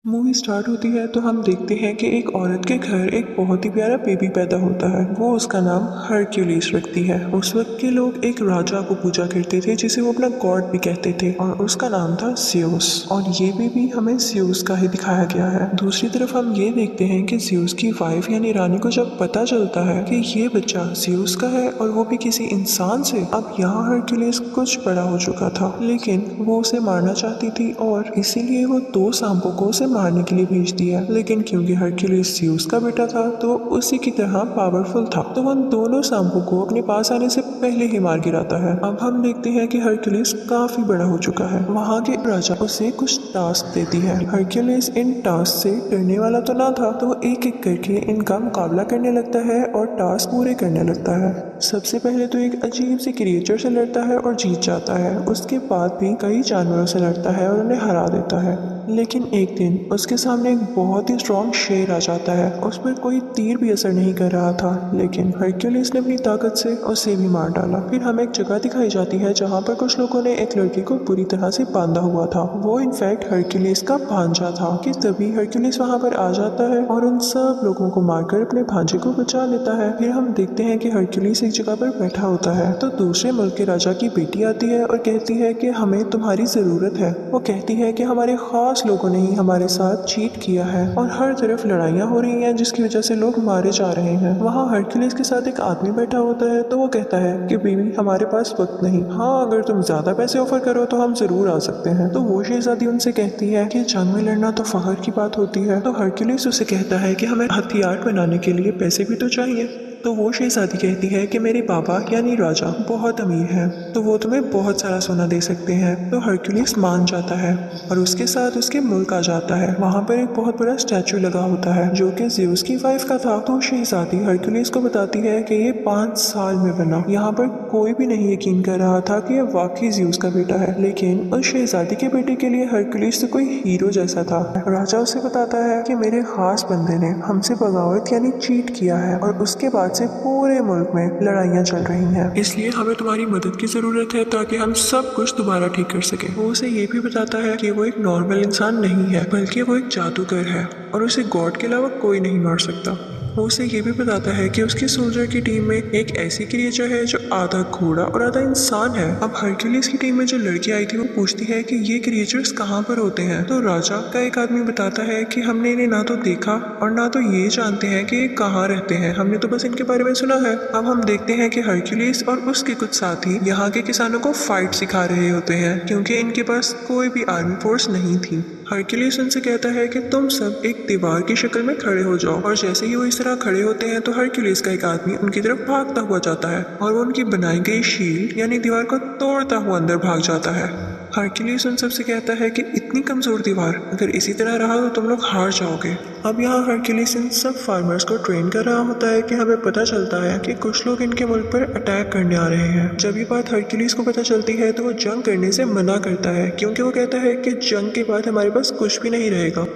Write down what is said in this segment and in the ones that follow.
Movie start होती है तो हम देखते हैं कि एक औरत के घर एक बहुत ही प्यारा बेबी पैदा होता है। वो उसका नाम हरक्यूलिस रखती है। उस वक्त के लोग एक राजा को पूजा करते थे जिसे वो अपना गॉड भी कहते थे और उसका नाम था ज़्यूस। और ये बेबी हमें ज़्यूस का ही दिखाया गया है। दूसरी तरफ हम ये देखते हैं कि ज़्यूस की वाइफ यानी रानी को जब पता चलता है कि ये बच्चा ज़्यूस का है और वो भी किसी इंसान से, अब यहाँ हरक्यूलिस कुछ बड़ा हो चुका था, लेकिन वो उसे मारना चाहती थी और इसीलिए वो दो सांपों को उसे मारने के लिए भेज दिया। लेकिन क्योंकि हरक्यूलिस ज़्यूस का बेटा था तो उसी की तरह पावरफुल था, तो उन दोनों सांपों को अपने पास आने से पहले ही मार गिराता है। अब हम देखते हैं कि हरक्यूलिस काफी बड़ा हो चुका है। वहाँ के राजा उसे कुछ टास्क देती है। हरक्यूलिस इन टास्क से डरने वाला तो ना था, तो वो एक एक करके इनका मुकाबला करने लगता है और टास्क पूरे करने लगता है। सबसे पहले तो एक अजीब सी क्रिएचर से लड़ता है और जीत जाता है। उसके बाद भी कई जानवरों से लड़ता है और उन्हें हरा देता है। लेकिन एक दिन उसके सामने एक बहुत ही स्ट्रॉन्ग शेर आ जाता है। उस पर कोई तीर भी असर नहीं कर रहा था, लेकिन हरक्यूलिस ने अपनी ताकत से उसे भी मार डाला। फिर हमें एक जगह दिखाई जाती है जहाँ पर कुछ लोगों ने एक लड़के को बुरी तरह से बांधा हुआ था। वो इनफैक्ट हरक्यूलिस का भांजा था। कि तभी हरक्यूलिस वहाँ पर आ जाता है और उन सब लोगों को मारकर अपने भांजे को बचा लेता है। फिर हम देखते हैं कि हरक्यूलिस एक जगह पर बैठा होता है तो दूसरे मुल्क के राजा की बेटी आती है और कहती है कि हमें तुम्हारी जरूरत है। वो कहती है कि हमारे खास लोगों ने ही हमारे साथ चीट किया है और हर तरफ लड़ाइयाँ हो रही हैं जिसकी वजह से लोग मारे जा रहे हैं। वहाँ हरक्यूलिस के साथ एक आदमी बैठा होता है तो वो कहता है कि बीवी हमारे पास वक्त नहीं, हाँ अगर तुम ज्यादा पैसे ऑफर करो तो हम जरूर आ सकते हैं। तो वो शहजादी उनसे कहती है कि जंग में लड़ना तो फख्र की बात होती है। तो हरक्यूलिस उसे कहता है कि हमें हथियार बनाने के लिए पैसे भी तो चाहिए। तो वो शहजादी कहती है कि मेरे पापा यानी राजा बहुत अमीर हैं, तो वो तुम्हें बहुत सारा सोना दे सकते हैं। तो हरक्यूलिस मान जाता है और उसके साथ उसके मुल्क आ जाता है। वहाँ पर एक बहुत बड़ा स्टैचू लगा होता है जो कि ज़्यूस की वाइफ का था। तो शहजादी हरक्यूलिस को बताती है कि ये 5 साल में बना। यहाँ पर कोई भी नहीं यकीन कर रहा था कि यह वाकई ज़्यूस का बेटा है, लेकिन उस शहजादी के बेटे के लिए हरक्यूलिस तो कोई हीरो जैसा था। राजा उसे बताता है कि मेरे खास बंदे ने हमसे बगावत यानी चीट किया है और उसके बाद से पूरे मुल्क में लड़ाइयाँ चल रही हैं, इसलिए हमें तुम्हारी मदद की जरूरत है ताकि हम सब कुछ दोबारा ठीक कर सके। वो उसे ये भी बताता है कि वो एक नॉर्मल इंसान नहीं है बल्कि वो एक जादूगर है और उसे गॉड के अलावा कोई नहीं मार सकता। वो उसे ये भी बताता है कि उसकी सोल्जर की टीम में एक ऐसी क्रिएचर है जो आधा घोड़ा और आधा इंसान है। अब हरक्यूलिस की टीम में जो लड़की आई थी वो पूछती है कि ये क्रिएचर्स कहाँ पर होते हैं। तो राजा का एक आदमी बताता है कि हमने इन्हें ना तो देखा और ना तो ये जानते हैं कि ये कहाँ रहते हैं, हमने तो बस इनके बारे में सुना है। अब हम देखते हैं कि हरक्यूलिस और उसके कुछ साथी यहाँ के किसानों को फाइट सिखा रहे होते हैं क्योंकि इनके पास कोई भी आर्मी फोर्स नहीं थी। हरक्यूलिस उनसे कहता है कि तुम सब एक दीवार की शक्ल में खड़े हो जाओ और जैसे ही वो इस तरह खड़े होते हैं तो हरक्यूलिस का एक आदमी उनकी तरफ भागता हुआ जाता है और वो उनकी बनाई गई शील्ड यानी दीवार को तोड़ता हुआ अंदर भाग जाता है। हरक्यूलिस उन सबसे कहता है कि इतनी कमजोर दीवार, अगर इसी तरह रहा तो तुम लोग हार जाओगे। अब यहाँ हरक्यूलिस इन सब फार्मर्स को ट्रेन कर रहा होता है कि हमें पता चलता है कि कुछ लोग इनके मुल्क पर अटैक करने आ रहे हैं। जब ये बात हरक्यूलिस को पता चलती है तो वो जंग करने से मना करता है क्योंकि वो कहता है कि जंग के बाद हमारे पास कुछ भी नहीं रहेगा।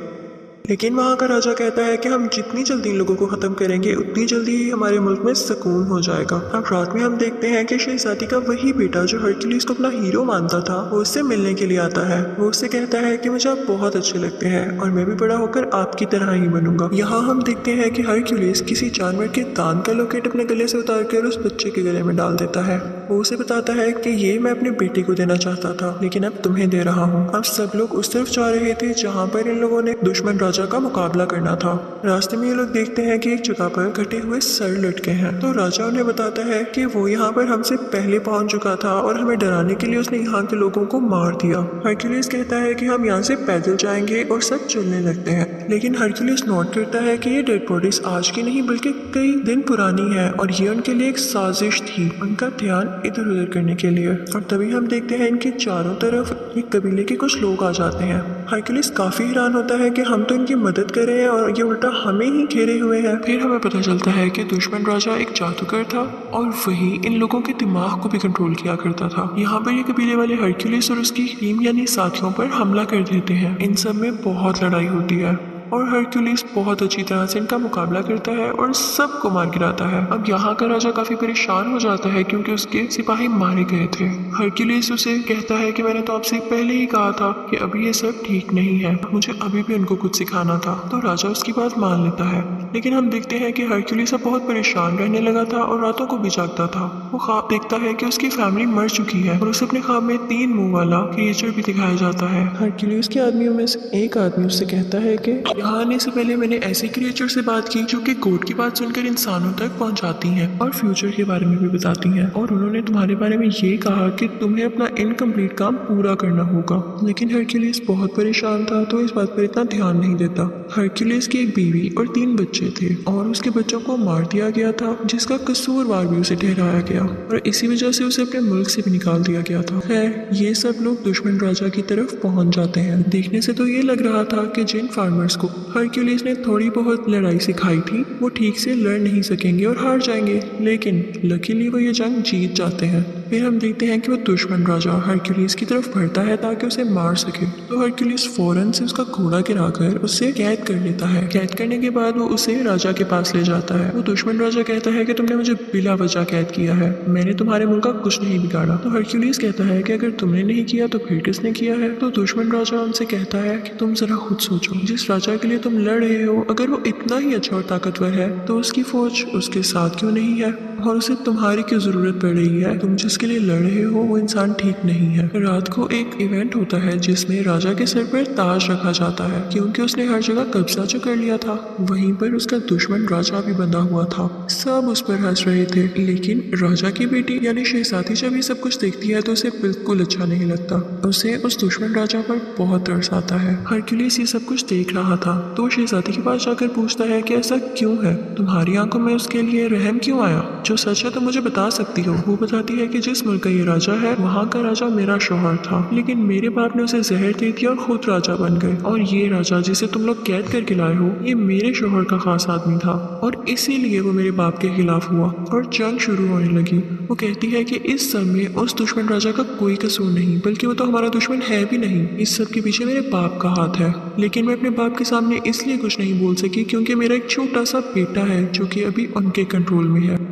लेकिन वहाँ का राजा कहता है कि हम जितनी जल्दी इन लोगों को खत्म करेंगे उतनी जल्दी ही हमारे मुल्क में सुकून हो जाएगा। अब रात में हम देखते हैं कि शहजादी का वही बेटा जो हरक्यूलिस को अपना हीरो मानता था वो उससे मिलने के लिए आता है। वो उससे कहता है कि मुझे आप बहुत अच्छे लगते हैं और मैं भी बड़ा होकर आपकी तरह ही बनूंगा। यहाँ हम देखते हैं कि हरक्यूलिस किसी जानवर के दांत का लोकेट अपने गले से उतार कर उस बच्चे के गले में डाल देता है। वो उसे बताता है कि ये मैं अपने बेटे को देना चाहता था लेकिन अब तुम्हें दे रहा हूँ। अब सब लोग उस तरफ जा रहे थे जहाँ पर इन लोगों ने दुश्मन राजा का मुकाबला करना था। रास्ते में ये लोग देखते हैं कि एक जगह पर कटे हुए सर लटके हैं। तो राजा उन्हें बताता है कि वो यहाँ पर हमसे पहले पहुंच चुका था और हमें डराने के लिए उसने यहाँ के लोगों को मार दिया। हरक्यूलिस कहता है कि हम यहाँ से पैदल जाएंगे और सब चलने लगते हैं, लेकिन हरक्यूलिस नोट करता है कि ये डेड बॉडीज आज की नहीं बल्कि कई दिन पुरानी है और ये उनके लिए एक साजिश थी, उनका ध्यान इधर उधर करने के लिए। और तभी हम देखते हैं इनके चारों तरफ एक कबीले के कुछ लोग आ जाते हैं। हरक्यूलिस काफी हैरान होता है कि हम तो इनकी मदद कर रहे हैं और ये उल्टा हमें ही घेरे हुए हैं। फिर हमें पता चलता है कि दुश्मन राजा एक जादूगर था और वही इन लोगों के दिमाग को भी कंट्रोल किया करता था। यहाँ पर ये कबीले वाले हरक्यूलिस और उसकी टीम यानी साथियों पर हमला कर देते हैं। इन सब में बहुत लड़ाई होती है। और हरक्यूलिस बहुत अच्छी तरह से इनका मुकाबला करता है और सबको मार गिराता है। अब यहाँ का राजा काफी परेशान हो जाता है क्योंकि उसके सिपाही मारे गए थे। हरक्यूलिस उसे कहता है कि मैंने तो आपसे पहले ही कहा था कि अभी ये सब ठीक नहीं है, मुझे अभी भी उनको कुछ सिखाना था। तो राजा उसकी बात मान लेता है, लेकिन हम देखते हैं कि हरक्यूलिस अब बहुत परेशान रहने लगा था और रातों को भी जागता था। वो ख्वाब देखता है कि उसकी फैमिली मर चुकी है और उसे अपने ख्वाब में 3 मुंह वाला क्रिएचर भी दिखाया जाता है। हरक्यूलिस के आदमियों में से एक आदमी उससे कहता है कि यहाँ आने से पहले मैंने ऐसे क्रिएचर से बात की जो कि कोड की बात सुनकर इंसानों तक पहुँचाती हैं और फ्यूचर के बारे में भी बताती हैं, और उन्होंने तुम्हारे बारे में ये कहा कि तुम्हें अपना इनकम्प्लीट काम पूरा करना होगा। लेकिन हरक्यूलिस बहुत परेशान था तो इस बात पर इतना ध्यान नहीं देता। हरक्यूलिस की एक बीवी और 3 बच्चे थे और उसके बच्चों को मार दिया गया था, जिसका कसूरवार भी उसे ठहराया गया और इसी वजह से उसे अपने मुल्क से भी निकाल दिया गया था। खैर, ये सब लोग दुश्मन राजा की तरफ पहुंच जाते हैं। देखने से तो ये लग रहा था कि जिन फार्मर्स को हरक्यूलिस ने थोड़ी बहुत लड़ाई सिखाई थी वो ठीक से लड़ नहीं सकेंगे और हार जाएंगे, लेकिन लकीली वो ये जंग जीत जाते हैं। फिर हम देखते हैं कि वो दुश्मन राजा हरक्यूलिस की तरफ बढ़ता है ताकि उसे मार सके। तो हरक्यूलिस फौरन से उसका घोड़ा गिराकर उसे कैद कर लेता है। कैद करने के बाद वो उसे राजा के पास ले जाता है। वो दुश्मन राजा कहता है कि तुमने मुझे बिला वजह कैद किया है, मैंने तुम्हारे मुल्क का कुछ नहीं बिगाड़ा। तो हरक्यूलिस कहता है कि अगर तुमने नहीं किया तो फिर किसने किया है। तो दुश्मन राजा उनसे कहता है कि तुम जरा खुद सोचो, जिस राजा के लिए तुम लड़ रहे हो अगर वो इतना ही अच्छा और ताकतवर है तो उसकी फौज उसके साथ क्यों नहीं है और उसे तुम्हारी क्यों जरूरत पड़ रही है। तुम जिसके लिए लड़ रहे हो वो इंसान ठीक नहीं है। रात को एक इवेंट होता है जिसमें राजा के सर पर ताज रखा जाता है क्योंकि उसने हर जगह कब्जा जो कर लिया था। वहीं पर उसका दुश्मन राजा भी बंधा हुआ था। सब उस पर हंस रहे थे, लेकिन राजा की बेटी यानी शहजादी जब ये सब कुछ देखती है तो उसे बिल्कुल अच्छा नहीं लगता। उसे उस दुश्मन राजा पर बहुत तरस आता है। हरक्यूलिस ये सब कुछ देख रहा था तो वो शहजादी के पास जाकर पूछता है कि ऐसा क्यों है, तुम्हारी आंखों में उसके लिए रहम क्यों आया। जो सच है तो मुझे बता सकती हो। वो बताती है कि जिस मुल्क का ये राजा है वहाँ का राजा मेरा शौहर था, लेकिन मेरे बाप ने उसे जहर दे दिया और खुद राजा बन गए, और ये राजा जिसे तुम लोग कैद करके लाए हो ये मेरे शौहर का खास आदमी था और इसीलिए वो मेरे बाप के खिलाफ हुआ और जंग शुरू होने लगी। वो कहती है कि इस सब में उस दुश्मन राजा का कोई कसूर नहीं, बल्कि वो तो हमारा दुश्मन है भी नहीं। इस सब के पीछे मेरे बाप का हाथ है, लेकिन मैं अपने बाप के सामने इसलिए कुछ नहीं बोल सकी क्योंकि मेरा एक छोटा सा बेटा है जो कि अभी उनके कंट्रोल में है।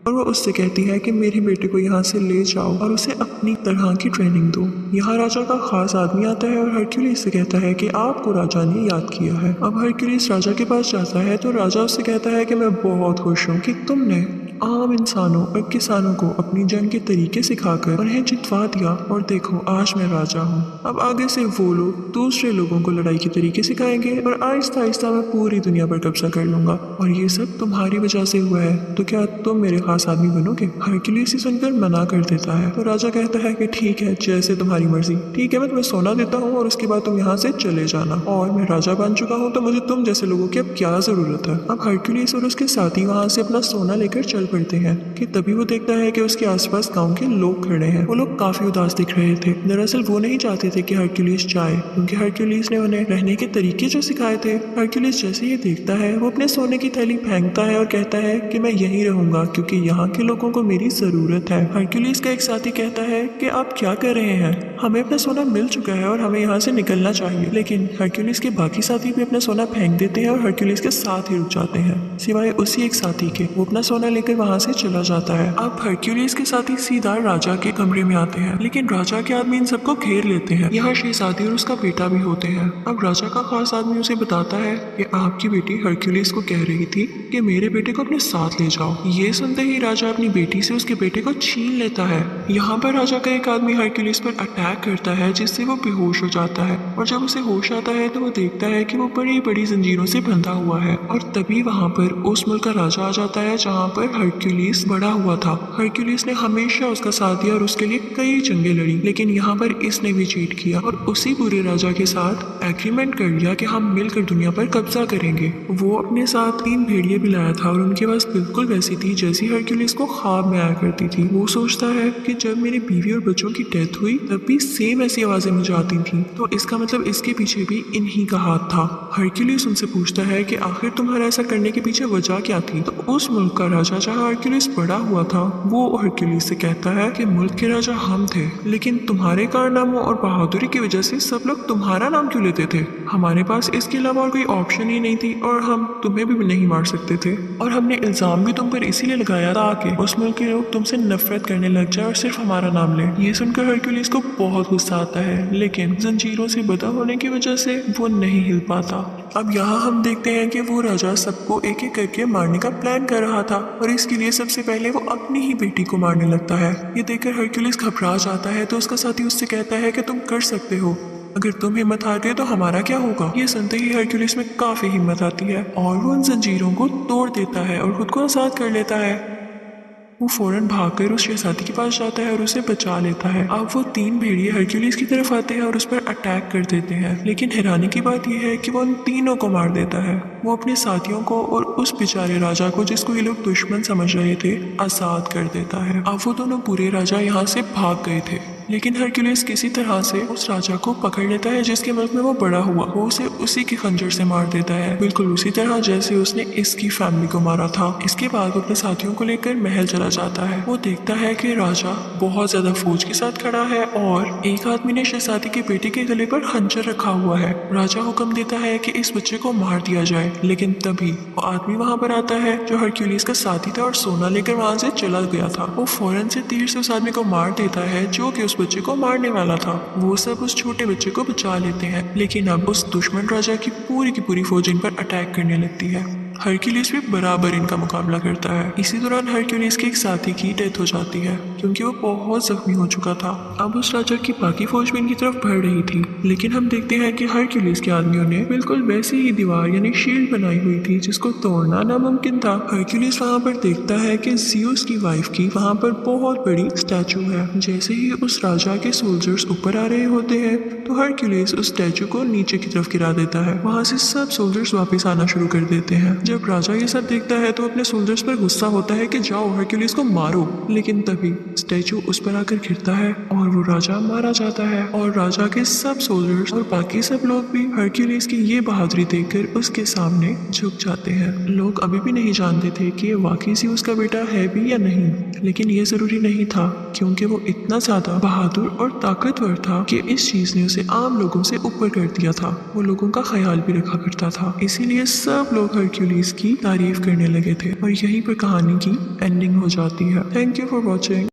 और वो उससे कहती है कि मेरे बेटे को यहाँ से ले जाओ और उसे अपनी तरह की ट्रेनिंग दो। यहाँ राजा का खास आदमी आता है और हरक्यूलिस से कहता है कि आपको राजा ने याद किया है। अब हरक्यूलिस राजा के पास जाता है तो राजा उससे कहता है कि मैं बहुत खुश हूँ कि तुमने आम इंसानों और किसानों को अपनी जंग के तरीके सिखाकर उन्हें जितवा दिया, और देखो आज मैं राजा हूँ। अब आगे से वो लोग दूसरे लोगों को लड़ाई के तरीके सिखाएंगे और आहिस्ता आहिस्ता मैं पूरी दुनिया पर कब्जा कर लूंगा, और ये सब तुम्हारी वजह से हुआ है, तो क्या तुम मेरे खास आदमी बनोगे। हरक्यूलिस सुनकर मना कर देता है तो राजा कहता है कि ठीक है, जैसे तुम्हारी मर्जी। ठीक है, मैं तुम्हें सोना देता हूँ और उसके बाद तुम यहाँ से चले जाना, और मैं राजा बन चुका हूँ तो मुझे तुम जैसे लोगों की अब क्या जरूरत है। अब हरक्यूलिस और उसके साथी वहाँ से अपना सोना लेकर चल पड़ते हैं कि तभी वो देखता है कि उसके आसपास गांव के लोग खड़े हैं। वो लोग काफी उदास दिख रहे थे। दरअसल वो नहीं चाहते थे कि हरक्यूलिस जाए क्योंकि हरक्यूलिस ने उन्हें रहने के तरीके जो सिखाए थे। हरक्यूलिस जैसे ये देखता है वो अपने सोने की थैली फेंकता है और कहता है कि मैं यहीं रहूंगा क्योंकि यहाँ के लोगों को मेरी जरूरत है। हरक्यूलिस का एक साथी कहता है कि आप क्या कर रहे हैं, हमें अपना सोना मिल चुका है और हमें यहाँ से निकलना चाहिए। लेकिन हरक्यूलिस के बाकी साथी भी अपना सोना फेंक देते हैं और हरक्यूलिस के साथ ही रुक जाते हैं, सिवाय उसी एक साथी के। वो अपना सोना लेकर वहाँ से चला जाता है। अब हरक्यूलिस के साथी सीधा राजा के कमरे में आते हैं, लेकिन राजा के आदमी इन सबको घेर लेते हैं। यहाँ शहजादी और उसका बेटा भी होते हैं। अब राजा का खास आदमी उसे बताता है कि आपकी बेटी हरक्यूलिस को कह रही थी कि मेरे बेटे को अपने साथ ले जाओ। ये सुनते ही राजा अपनी बेटी से उसके बेटे को छीन लेता है। यहाँ पर राजा का एक आदमी हरक्यूलिस पर अटैक करता है जिससे वो बेहोश हो जाता है, और जब उसे होश आता है तो वो देखता है कि वो बड़ी बड़ी जंजीरों से बंधा हुआ है। और तभी वहाँ पर उस मुल्क का राजा आ जाता है जहाँ पर हरक्यूलिस बड़ा हुआ था। हरक्यूलिस ने हमेशा उसका साथ दिया और उसके लिए कई जंगें लड़ी, लेकिन यहाँ पर इसने भी चीट किया और उसी बुरे राजा के साथ एग्रीमेंट कर लिया कि हम मिलकर दुनिया पर कब्जा करेंगे। वो अपने साथ 3 भेड़िए भी लाया था और उनके पास बिल्कुल वैसी थी जैसी हरक्यूलिस को ख्वाब में आया करती थी। वो सोचता है कि जब मेरी बीवी और बच्चों की डेथ हुई तब भी भी सेम ऐसी आवाजें मुझे आती थी, तो इसका मतलब इसके पीछे भी इन्हीं का हाथ था। हरक्यूलिस उनसे पूछता है कि आखिर तुम्हारा ऐसा करने के पीछे वजह क्या थी। तो उस मुल्क का राजा जहाँ हरक्यूलिस बड़ा हुआ था वो हरक्यूलिस से कहता है कि मुल्क के राजा हम थे, लेकिन तुम्हारे कारनामों और बहादुरी की वजह से सब लोग तुम्हारा नाम क्यों लेते थे। हमारे पास इसके अलावा और कोई ऑप्शन ही नहीं थी और हम तुम्हें भी नहीं मार सकते थे, और हमने इल्जाम भी तुम पर इसीलिए लगाया था कि उस मुल्क के लोग तुमसे नफरत करने लग जाए और सिर्फ हमारा नाम ले। ये सुनकर हरक्यूलिस को बहुत गुस्सा आता है, लेकिन जंजीरों से बंधा होने की वजह से वो नहीं हिल पाता। अब यहाँ हम देखते हैं कि वो राजा सबको एक एक करके मारने का प्लान कर रहा था, और इसके लिए सबसे पहले वो अपनी ही बेटी को मारने लगता है। ये देखकर हरक्यूलिस घबरा जाता है, तो उसका साथी उससे कहता है कि तुम कर सकते हो, अगर तुम हिम्मत हार गए तो हमारा क्या होगा। ये सुनते ही हरक्यूलिस में काफी हिम्मत आती है और वो उन जंजीरों को तोड़ देता है और खुद को आजाद कर लेता है। वो फौरन भागकर उस शहजादी के पास जाता है और उसे बचा लेता है। अब वो 3 भेड़िए हरक्यूलिस की तरफ आते हैं और उस पर अटैक कर देते हैं, लेकिन हैरानी की बात यह है कि वो उन तीनों को मार देता है। वो अपने साथियों को और उस बेचारे राजा को, जिसको ये लोग दुश्मन समझ रहे थे, आजाद कर देता है। अब वो दोनों बुरे राजा यहाँ से भाग गए थे, लेकिन हरक्यूलिस किसी तरह से उस राजा को पकड़ लेता है जिसके मुल्क में वो बड़ा हुआ। वो उसे उसी के खंजर से मार देता है, बिल्कुल उसी तरह जैसे उसने इसकी फैमिली को मारा था। इसके बाद वो अपने साथियों को लेकर महल चला जाता है। वो देखता है कि राजा बहुत ज्यादा फौज के साथ खड़ा है और एक आदमी ने शहजादी के बेटे के गले पर खंजर रखा हुआ है। राजा हुक्म देता है कि इस बच्चे को मार दिया जाए, लेकिन तभी वो आदमी वहाँ पर आता है जो हरक्यूलिस का साथी था और सोना लेकर वहाँ से चला गया था। वो फौरन से तीर से उस आदमी को मार देता है जो कि उस बच्चे को मारने वाला था। वो सब उस छोटे बच्चे को बचा लेते हैं, लेकिन अब उस दुश्मन राजा की पूरी फौज इन पर अटैक करने लगती है। हरक्यूलिस भी बराबर इनका मुकाबला करता है। इसी दौरान हरक्यूलिस के एक साथी की डेथ हो जाती है क्योंकि वो बहुत जख्मी हो चुका था। अब उस राजा की बाकी फौज भी इनकी तरफ बढ़ रही थी, लेकिन हम देखते हैं कि हरक्यूलिस के आदमियों ने बिल्कुल वैसी ही दीवार यानी शील्ड बनाई हुई थी जिसको तोड़ना नामुमकिन था। हरक्यूलिस वहाँ पर देखता है कि ज़ियस की वाइफ की वहाँ पर बहुत बड़ी स्टैचू है। जैसे ही उस राजा के सोल्जर्स ऊपर आ रहे होते हैं तो हरक्यूलिस उस स्टैचू को नीचे की तरफ गिरा देता है। वहाँ से सब सोल्जर्स वापस आना शुरू कर देते हैं। जब राजा ये सब देखता है तो अपने सोल्जर्स पर गुस्सा होता है कि जाओ हरक्यूलिस को मारो, लेकिन तभी स्टैचू उस पर आकर गिरता है और वो राजा मारा जाता है। और राजा के सब सोल्जर्स और बाकी सब लोग भी हरक्यूलिस की ये बहादुरी देखकर उसके सामने झुक जाते हैं। लोग अभी भी नहीं जानते थे कि ये वाकई सी उसका बेटा है भी या नहीं, लेकिन ये जरूरी नहीं था क्योंकि वो इतना ज्यादा बहादुर और ताकतवर था कि इस चीज ने उसे आम लोगों से ऊपर कर दिया था। वो लोगों का ख्याल भी रखा करता था, इसीलिए सब लोग हरक्यूलिस की तारीफ करने लगे थे और यहीं पर कहानी की एंडिंग हो जाती है। Thank you for watching.